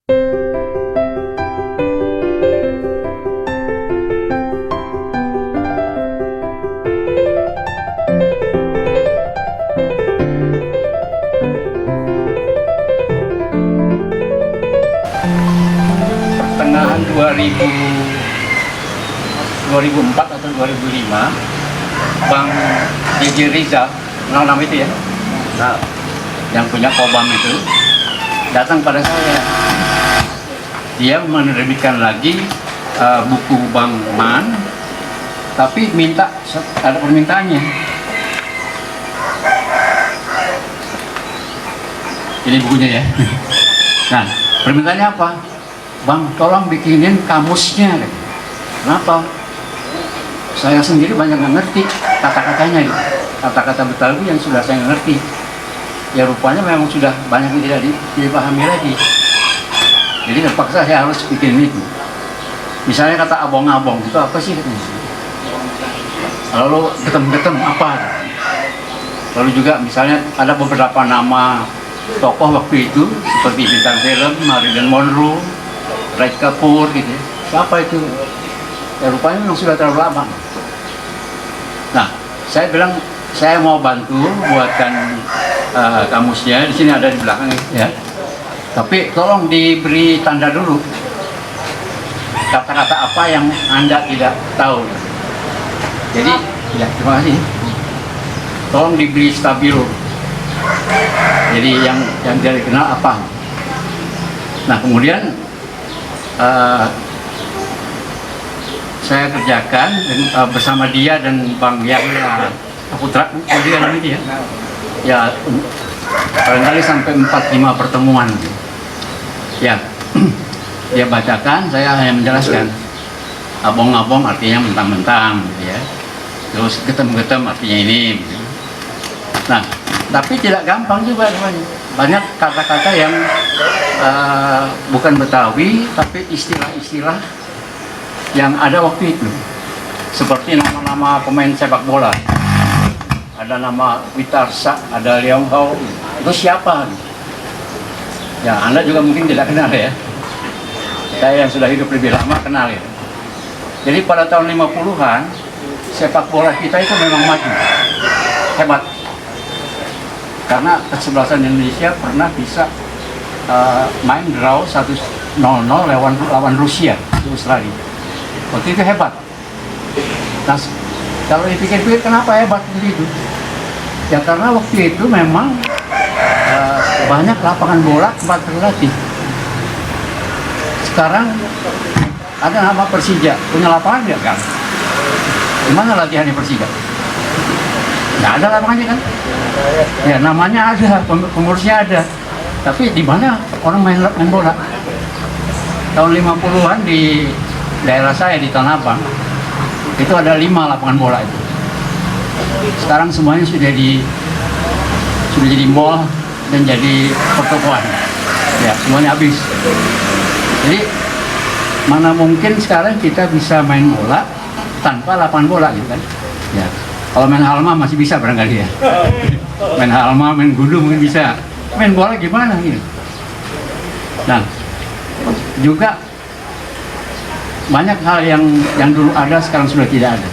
Pertengahan 2004 atau 2005, Bang JJ Rizal, kenal nama itu ya? Nah, yang punya Kobam itu datang pada saya. Dia menerbitkan lagi buku Bang Man, tapi minta ada permintaannya. Ini bukunya ya. Nah, permintaannya apa? Bang, tolong bikinin kamusnya. Kenapa? Saya sendiri banyak nggak ngerti kata-katanya, kata-kata Betawi yang sudah saya ngerti. Ya rupanya memang sudah banyak yang tidak dipahami lagi. Jadi terpaksa saya harus bikin itu. Misalnya kata abong-abong itu apa sih? Lalu getem-getem apa? Lalu juga misalnya ada beberapa nama tokoh waktu itu seperti bintang film Marilyn Monroe, Raj Kapoor gitu. Siapa itu? Ya rupanya memang sudah terlalu lama. Nah, saya bilang saya mau bantu buatkan kamusnya. Di sini ada di belakang ya. Tapi tolong diberi tanda dulu kata-kata apa yang Anda tidak tahu. Jadi, ya terima kasih. Tolong diberi stabilo. Jadi yang tidak dikenal apa. Nah kemudian saya kerjakan bersama dia dan Bang Yahya Putra, dia namanya dia. Ya barangkali sampai 4-5 pertemuan. Ya, dia bacakan, saya hanya menjelaskan. Abong-abong artinya mentang-mentang, gitu ya. Terus getem-getem artinya ini. Gitu. Nah, tapi tidak gampang juga namanya. Banyak kata-kata yang bukan Betawi, tapi istilah-istilah yang ada waktu itu. Seperti nama-nama pemain sepak bola. Ada nama Witarsa, ada Leong Hao. Itu siapa? Ya, Anda juga mungkin tidak kenal ya. Saya yang sudah hidup lebih lama kenal ya. Jadi pada tahun 50-an, sepak bola kita itu memang maju. Hebat. Karena kesebelasan Indonesia pernah bisa main draw 1-0 lawan Rusia di Australia. Waktu itu hebat. Nah, kalau dipikir-pikir kenapa hebat begitu? Ya karena waktu itu memang banyak lapangan bola tempat berlatih. Sekarang ada nama Persija, punya lapangan nggak kan? Di mana latihannya Persija? Nggak ada lapangannya kan? Ya namanya ada, pengurusnya ada. Tapi di mana orang main bola? Tahun 50-an di daerah saya di Tanah Abang, itu ada 5 lapangan bola itu. Sekarang semuanya sudah jadi mall dan jadi pertokoan. Ya, semuanya habis. Jadi mana mungkin sekarang kita bisa main bola tanpa lapangan bola gitu kan? Ya. Kalau main halma masih bisa barangkali ya. Main halma, main gundu mungkin bisa. Main bola gimana gitu. Nah, juga banyak hal yang dulu ada sekarang sudah tidak ada.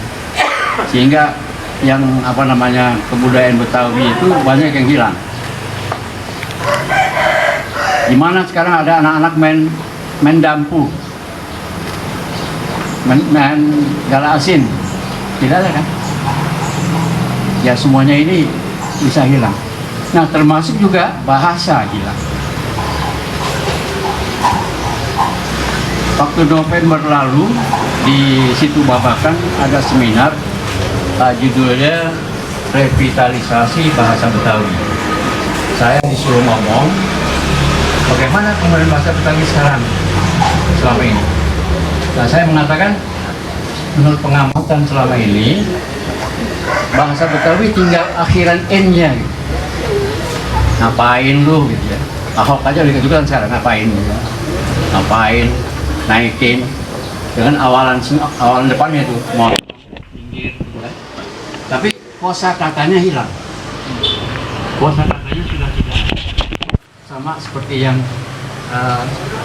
Sehingga yang kebudayaan Betawi itu banyak yang hilang. Di mana sekarang ada anak-anak main dampu, main gala asin, tidak ada kan? Ya semuanya ini bisa hilang. Nah termasuk juga bahasa hilang. Waktu November lalu di situ Babakan ada seminar judulnya Revitalisasi Bahasa Betawi. Saya disuruh ngomong bagaimana kemudian bahasa Betawi sekarang selama ini. Nah saya mengatakan menurut pengamatan selama ini bahasa Betawi tinggal akhiran N-nya gitu. Ngapain lu gitu ya. Ahok aja gitu kan sekarang ngapain gitu. Ngapain naikin dengan awalan depannya itu mau pinggir gitu kan. Tapi kosa katanya hilang. Kosa katanya sudah tidak sama seperti yang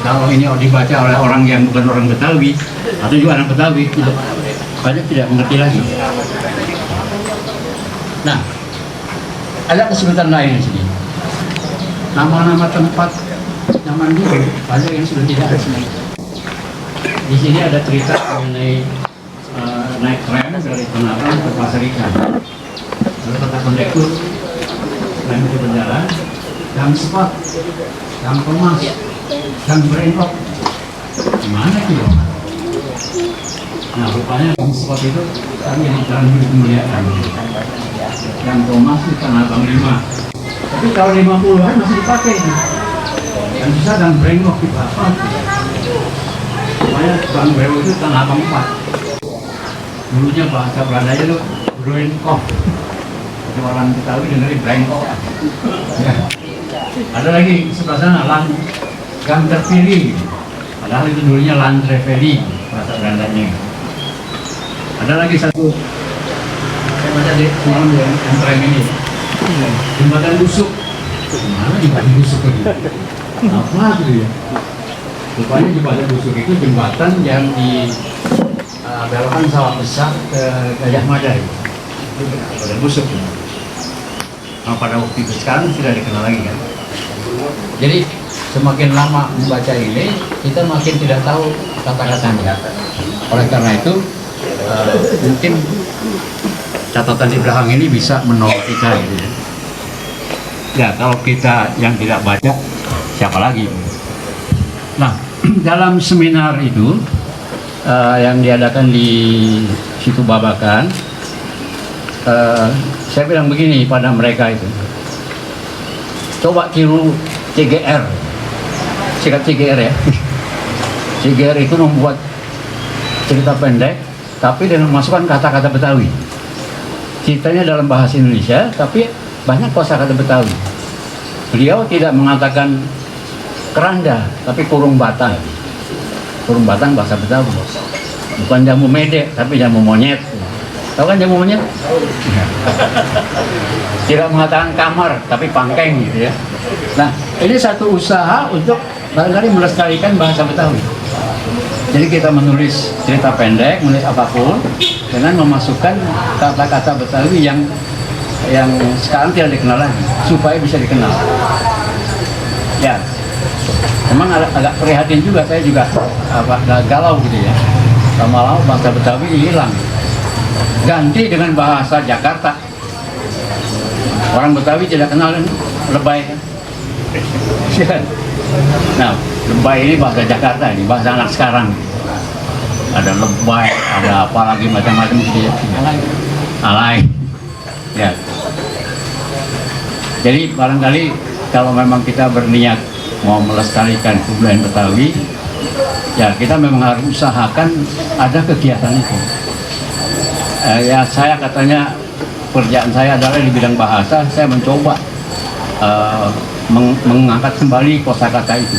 kalau ini dibaca oleh orang yang bukan orang Betawi atau juga orang Betawi tidak mengerti lagi. Nah, ada kesulitan lain di sini. Nama-nama tempat zaman dulu banyak yang sudah tidak ada. Di sini ada cerita mengenai naik tram dari Tangerang ke Pasar Ikan. Lalu kata kondektur, tram itu berjalan, gang Spot, gang Kemas, gang Brengkok. Gimana itu? Nah, rupanya gang Spot itu kami yang jalan kemuliaan. Gang Kemas itu Tanah Abang 5. Tapi tahun 50-an masih dipakai itu. Yang susah gang Brengkok di Bapak. Pokoknya gang Brengkok itu Tanah Abang 4. Dulunya bahasa Belandanya itu Brengkok. Jadi orang Betawi dengerin Brengkok. Ya. Ada lagi sebelah sana gang terpilih. Padahal itu dulunya Landreveli bahasa Belandanya. Ada lagi satu, saya baca di semalam yang tram ini, jembatan busuk. Mana jembatan busuk itu? Apa gitu ya? Rupanya jembatan busuk itu jembatan yang di belokan Sawah Besar ke Gajah Mada itu. Jembatan busuk. Nah, pada waktu itu sekarang sudah dikenal lagi kan. Jadi semakin lama membaca ini, kita makin tidak tahu kata-katanya. Oleh karena itu, mungkin catatan di belakang ini bisa menolong kita gitu ya. Ya, kalau kita yang tidak baca, siapa lagi? Nah, dalam seminar itu yang diadakan di situ Babakan, saya bilang begini pada mereka itu, coba tiru CGR, singkat CGR ya. CGR itu membuat cerita pendek, tapi dengan memasukkan kata-kata Betawi. Ceritanya dalam bahasa Indonesia, tapi banyak kosakata Betawi. Beliau tidak mengatakan keranda, tapi kurung batang. Kurung batang bahasa Betawi. Bukan jamu medek, tapi jamu monyet. Tahu kan jamu monyet? Tidak mengatakan kamar, tapi pangkeng gitu ya. Nah, ini satu usaha untuk barangkali melestarikan bahasa Betawi. Jadi kita menulis cerita pendek, menulis apapun dengan memasukkan kata-kata Betawi yang sekarang tidak dikenal lagi, supaya bisa dikenal. Ya, memang agak prihatin juga, saya juga agak galau gitu ya. Lama-lama bahasa Betawi hilang, ganti dengan bahasa Jakarta. Orang Betawi tidak kenal lebay kan? Nah, lebay ini bahasa Jakarta, ini bahasa anak sekarang. Ada lebay, ada apa lagi macam-macam gitu ya. Alay. Ya. Jadi barangkali kalau memang kita berniat mau melestarikan kebudayaan Betawi, ya kita memang harus usahakan ada kegiatan itu. Ya saya katanya pekerjaan saya adalah di bidang bahasa, saya mencoba mengangkat kembali kosakata itu.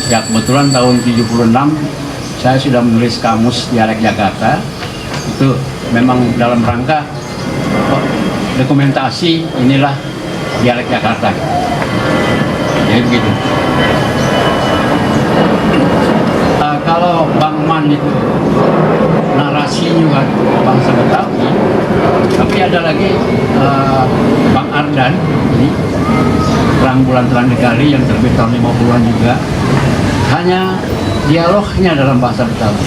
Ya kebetulan tahun 76 saya sudah menulis kamus dialek Jakarta. Itu memang dalam rangka dokumentasi inilah dialek Jakarta. Jadi begitu. Kalau Bang Man itu narasi juga bahasa Betawi, tapi ada lagi Bang Ardan ini Perang Bulan Terang Negari yang terbit tahun 50-an juga, hanya dialognya dalam bahasa Betawi,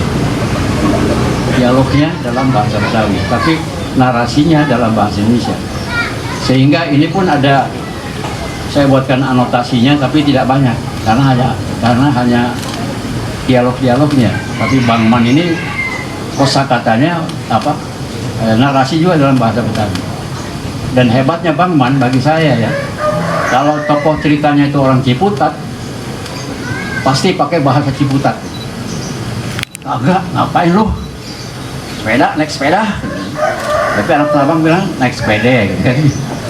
dialognya dalam bahasa Betawi, tapi narasinya dalam bahasa Indonesia. Sehingga ini pun ada, saya buatkan anotasinya, tapi tidak banyak karena hanya dialog-dialognya. Tapi Bang Man ini kosakatanya narasi juga dalam bahasa Betawi. Dan hebatnya Bang Man bagi saya ya, kalau tokoh ceritanya itu orang Ciputat, pasti pakai bahasa Ciputat. Agak ngapain lu? Sepeda, naik sepeda. Tapi anak abang bilang naik sepeda gitu kan.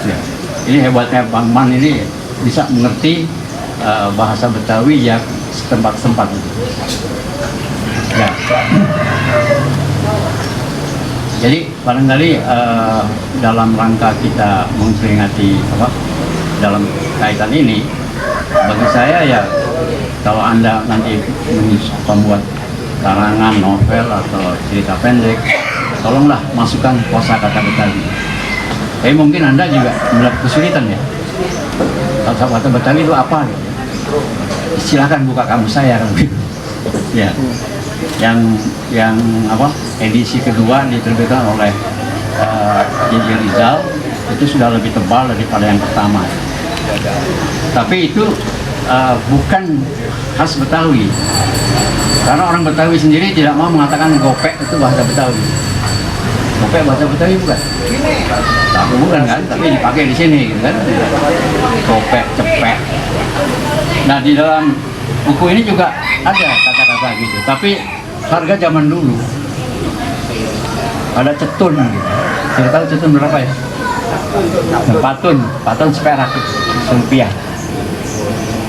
Ya. Ini hebatnya Bang Man ini bisa mengerti bahasa Betawi yang setempat-tempat gitu. Ya. Jadi barangkali dalam rangka kita memperingati dalam kaitan ini, bagi saya ya, kalau Anda nanti membuat karangan, novel atau cerita pendek, tolonglah masukkan kosakata Betawi. Tapi mungkin Anda juga mendapat kesulitan ya. Kosakata Betawi itu apa? Gitu. Silakan buka kamus saya kan. Ya. Yang apa? Edisi kedua diterbitkan oleh J.J. Rizal itu sudah lebih tebal daripada yang pertama. Tapi itu bukan khas Betawi. Karena orang Betawi sendiri tidak mau mengatakan gopek itu bahasa Betawi. Gopek bahasa Betawi bukan? Tapi bukan kan? Tapi dipakai di sini gitu kan? Gopek, cepek. Nah di dalam buku ini juga ada kata-kata gitu. Tapi harga zaman dulu ada cetun gitu. Tidak tahu cetun berapa ya? Patun seperak rupiah.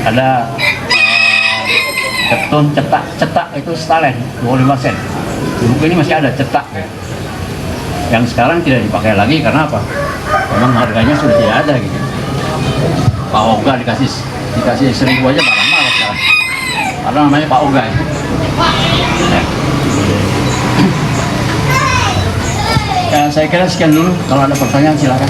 Ada cetun cetak itu setalen 25 sen. Buku ini masih ada cetak ya. Yang sekarang tidak dipakai lagi karena apa? Memang harganya sudah tidak ada gitu. Pak Oga dikasih 1.000 aja marah-marah sekarang. Karena namanya Pak Oga ya. Ya, saya kira sekian dulu. Kalau ada pertanyaan silakan.